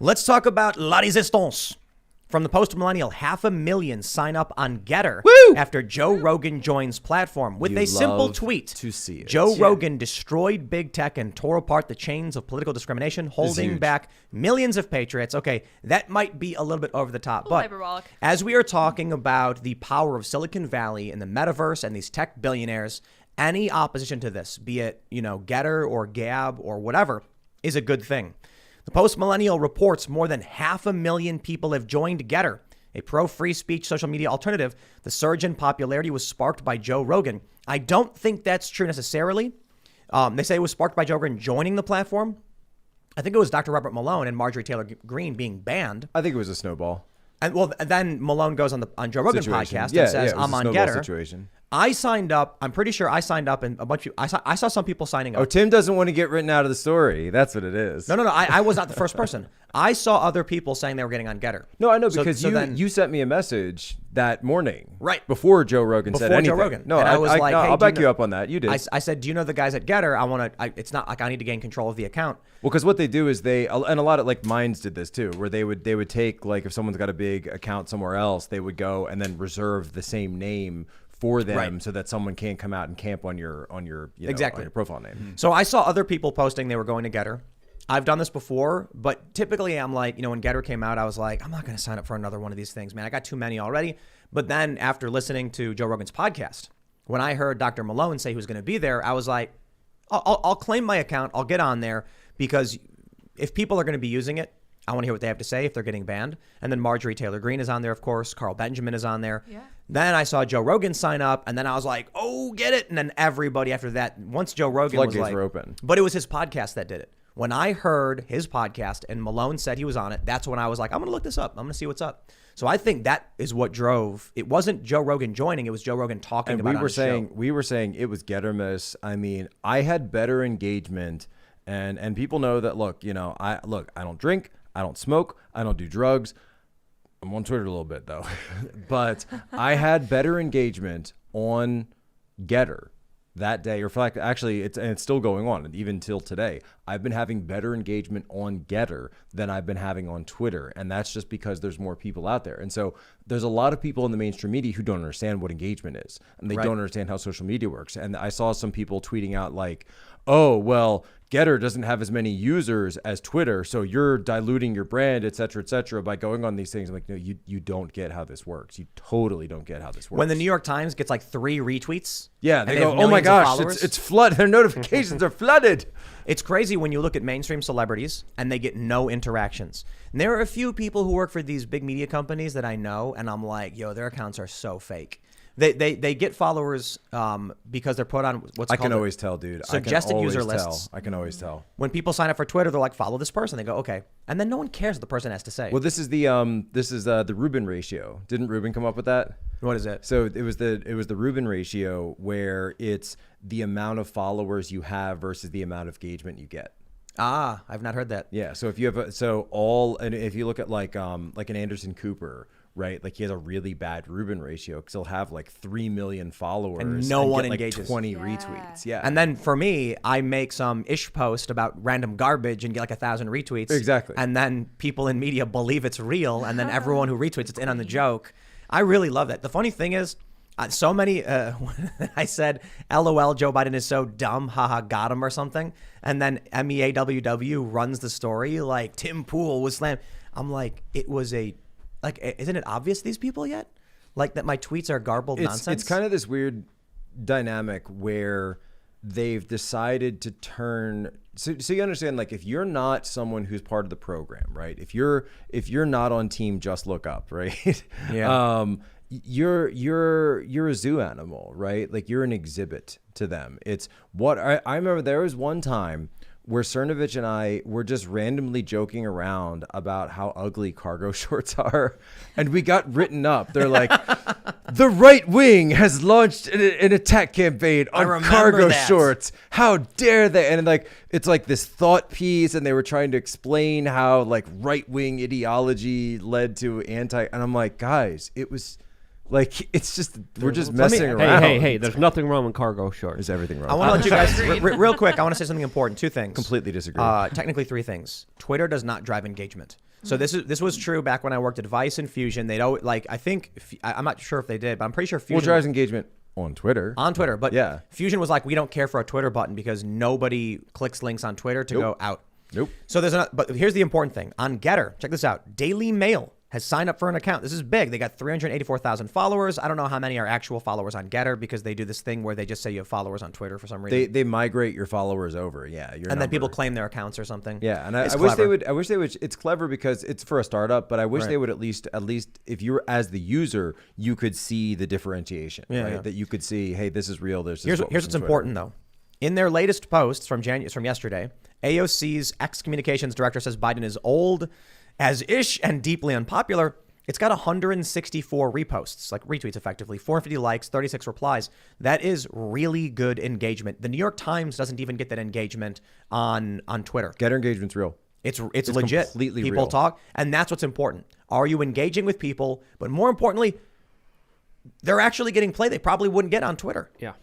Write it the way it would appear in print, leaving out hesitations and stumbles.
Let's talk about La Resistance. From the post-millennial, 500,000 sign up on Gettr after Joe Rogan joins platform with a simple tweet. To see it. Joe Rogan destroyed big tech and tore apart the chains of political discrimination, holding back millions of patriots. Okay, that might be a little bit over the top, but hyperbolic. As we are talking about the power of Silicon Valley and the metaverse and these tech billionaires, any opposition to this, be it, Gettr or Gab or whatever, is a good thing. The Post-Millennial reports more than 500,000 people have joined Gettr, a pro-free speech social media alternative. The surge in popularity was sparked by Joe Rogan. I don't think that's true necessarily. They say it was sparked by Joe Rogan joining the platform. I think it was Dr. Robert Malone and Marjorie Taylor Greene being banned. I think it was a snowball. And then Malone goes on Joe Rogan podcast and says, "I'm on Gettr." Situation. I signed up. I'm pretty sure I signed up, and a bunch of I saw some people signing up. Oh, Tim doesn't want to get written out of the story. That's what it is. No. I was not the first person. I saw other people saying they were getting on Gettr. No, I know because you sent me a message that morning, right before Joe Rogan said anything. Joe Rogan. No, and I was like, hey, I'll back you up on that. You did. I said, do you know the guys at Gettr? It's not like I need to gain control of the account. Well, because what they do is and a lot of like Minds did this too, where they would take, like, if someone's got a big account somewhere else, they would go and then reserve the same name for them, so that someone can't come out and camp on your exactly on your profile name. Mm-hmm. So I saw other people posting they were going to Gettr. I've done this before, but typically I'm like, when Gettr came out, I was like, I'm not going to sign up for another one of these things, man. I got too many already. But then after listening to Joe Rogan's podcast, when I heard Dr. Malone say he was going to be there, I was like, I'll claim my account. I'll get on there, because if people are going to be using it, I want to hear what they have to say if they're getting banned. And then Marjorie Taylor Greene is on there, of course. Carl Benjamin is on there. Yeah. Then I saw Joe Rogan sign up, and then I was like, oh, get it. And then everybody after that, once Joe Rogan was like, were open. But it was his podcast that did it. When I heard his podcast and Malone said he was on it, that's when I was like, I'm going to look this up. I'm going to see what's up. So I think that is what drove. It wasn't Joe Rogan joining. It was Joe Rogan talking about it on his show. We were saying it was Gettermas. I mean, I had better engagement, and people know that. I don't drink. I don't smoke. I don't do drugs. I'm on Twitter a little bit though, but I had better engagement on Gettr that day, or actually it's still going on, and even till today, I've been having better engagement on Gettr than I've been having on Twitter, and that's just because there's more people out there. And so there's a lot of people in the mainstream media who don't understand what engagement is, and they don't understand how social media works. And I saw some people tweeting out like, oh, well, Gettr doesn't have as many users as Twitter, so you're diluting your brand, et cetera, by going on these things. I'm like, no, you don't get how this works. You totally don't get how this works. When the New York Times gets like 3 retweets. Yeah, they go, oh my gosh, it's flooded. Their notifications are flooded. It's crazy when you look at mainstream celebrities and they get no interactions. And there are a few people who work for these big media companies that I know, and I'm like, yo, their accounts are so fake. They get followers because they're put on what's called. I can always tell, dude. Suggested user lists. I can always tell. When people sign up for Twitter, they're like, follow this person. They go, okay, and then no one cares what the person has to say. Well, this is the Reuben ratio. Didn't Reuben come up with that? What is it? So it was the Reuben ratio, where it's the amount of followers you have versus the amount of engagement you get. Ah, I've not heard that. Yeah. So if you have and if you look at like an Anderson Cooper. Right, like he has a really bad Reuben ratio because he'll have like 3 million followers and no one get engages. Like 20 retweets. Yeah, and then for me, I make some ish post about random garbage and get like 1,000 retweets. Exactly, and then people in media believe it's real, and then everyone who retweets it's in on the joke. I really love that. The funny thing is, so many. I said, "LOL, Joe Biden is so dumb, haha, got him" or something, and then MEAWW runs the story like Tim Pool was slammed. I'm like, it was a. Like, isn't it obvious these people yet? Like that my tweets are garbled nonsense? It's kind of this weird dynamic where they've decided to turn. So you understand, like, if you're not someone who's part of the program, right? If you're not on team Just Look Up, right? Yeah. You're a zoo animal, right? Like you're an exhibit to them. It's what I remember. There was one time where Cernovich and I were just randomly joking around about how ugly cargo shorts are. And we got written up. They're like, the right wing has launched an attack campaign on cargo shorts. How dare they? And like, it's like this thought piece. And they were trying to explain how like right wing ideology led to and I'm like, guys, it was Like it's just we're just Let me- messing Hey, around. Hey, there's nothing wrong with cargo shorts. There's everything wrong. I want to let you guys real quick. I want to say something important. 2 things. completely disagree. Technically 3 things. Twitter does not drive engagement. So this was true back when I worked at Vice and Fusion. They'd always, like, I think I'm not sure if they did, but I'm pretty sure Fusion Well, drives engagement on Twitter. on Twitter. But Yeah. Fusion was like, we don't care for a Twitter button because nobody clicks links on Twitter to go out. Nope. So but here's the important thing on Gettr. Check this out. Daily Mail has signed up for an account. This is big. They got 384,000 followers. I don't know how many are actual followers on Gettr because they do this thing where they just say you have followers on Twitter for some reason. They migrate your followers over. Yeah. And then people claim their accounts or something. Yeah, and It's I wish they clever. would. I wish they would. It's clever because it's for a startup, but I wish Right. they would at least if you're as the user, you could see the differentiation, Yeah, right? yeah. That you could see, hey, this is real. Here's what's important though. In their latest posts from yesterday, AOC's ex-communications director says Biden is old, as-ish, and deeply unpopular. It's got 164 reposts, like retweets effectively, 450 likes, 36 replies. That is really good engagement. The New York Times doesn't even get that engagement on Twitter. Getter engagement's real. It's legit. completely People real. talk, and that's what's important. Are you engaging with people? But more importantly, they're actually getting play they probably wouldn't get on Twitter. Yeah.